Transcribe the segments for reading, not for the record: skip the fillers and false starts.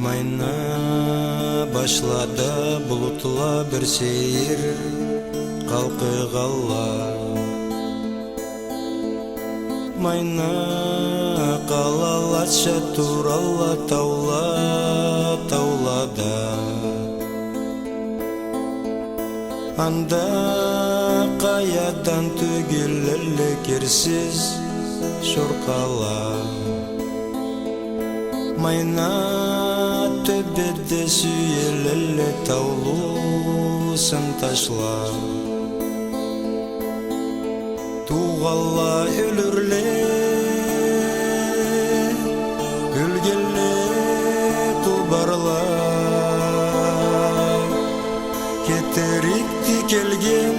Майна башлады бұлытла бір сейір қалқығалла. Майна қалалатша туралла таулада. Анда қаядан түгеллі керсіз шорқала. Майна төбеде сүйелелі таулусын ташла. Туғалла өлірле, өлгелле құбарла. Кетерікті келген,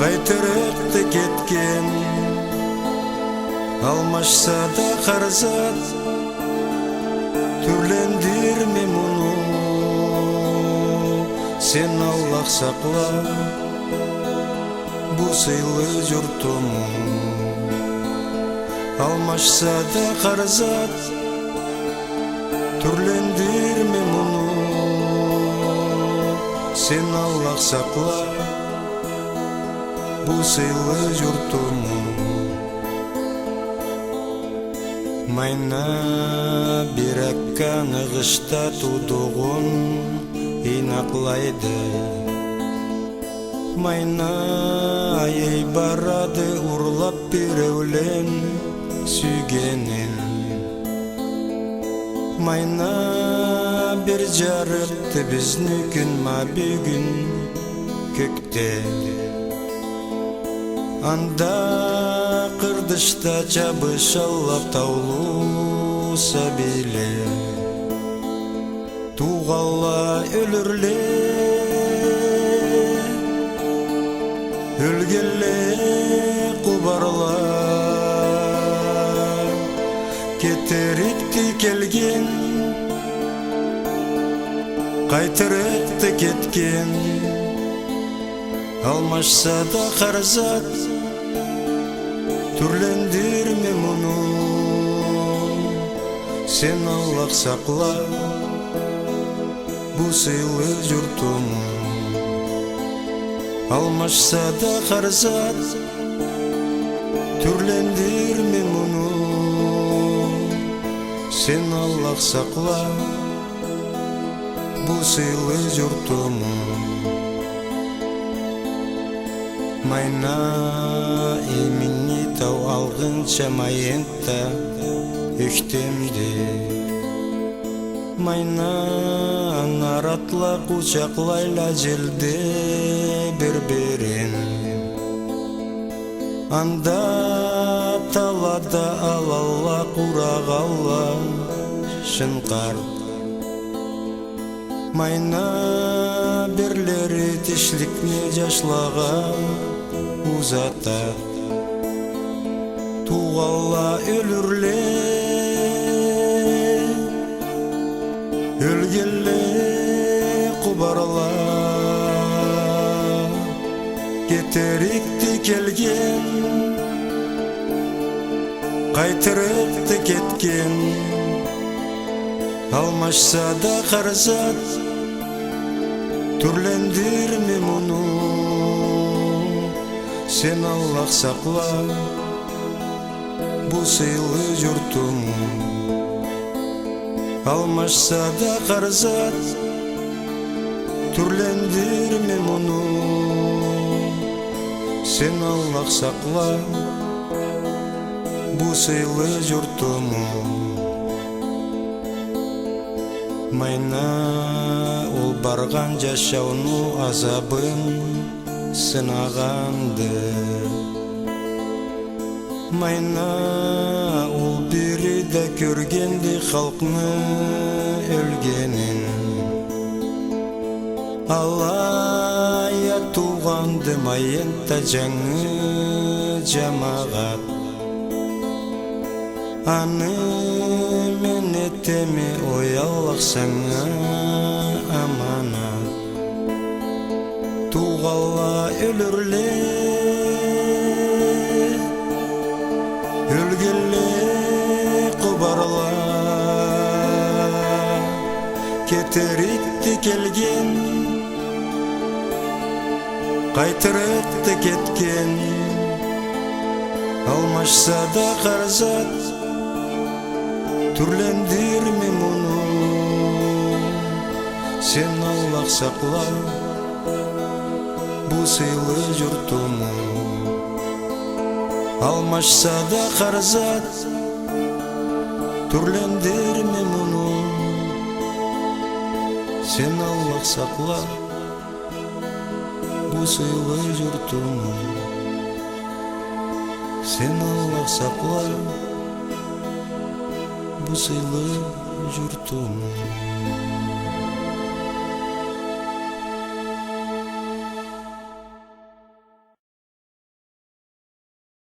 қайтырықты кеткен. Алмашса да қарзат, түрлендірме мұны. Сен Аллах сақла, бұл сыйлы жұртым. Алмашса да қарзат, түрлендірме мұны. Сен Аллах сақла, бұл сыйлы жұртым. Майна бірәккан ғышта тудуғын инақлайды. Майна ай барады ұрлап біреулен сүйгенін. Майна бір жарықты бізнікін ма бүгін көкте. Анда қырдышта жабышалап таулуса биле. Туғалла өлірле, өлгелле құбарла. Кетерікті келген, қайтырықты кеткен. Алмашса да қарзат, түрлендірме мұны. Сен Аллах сақла, бұл сыйлы жұртым. Алмашса да қарзат, түрлендірме мұны. Сен Аллах сақла, бұл сыйлы жұртым. Майна еміне тау алғынша майынта үктемді. Майна наратла құшақлайла желде бір-бірін. Анда талада алалла құрағалла шынқар. Майна бірлері тішлікне жашлаға узата. Туғалла өлірле, өлгелле құбарла. Кетерікті келген, қайтырықты кеткен. Алмашса да қарзат, түрлендірме мұны. Сен Аллах сақла, бұл сыйлы жұртым. Алмашса да қарзат, түрлендірме мұны. Сен Аллах сақла, бұл сыйлы жұртым. Майна ол барған жашауну азабын сынағанды. Майна ол бири да көргенді халқны өлгенін. Алая туғанды майынта жаңы жамағат. Аны мен етеме ой Аллах саңа аманат. Туғалла өлірле, өлгелле құбарла. кетерикти келген, кайтырыкты кеткен, алмашса да карзат, түрлендирме муну. Сен Аллах сакла бу сыйлы журтуму. Алмашса да карзат, түрлендирме муну. Сен Аллах сакла бу сыйлы журтуму. Сен Аллах сакла бу сыйлы журтуму.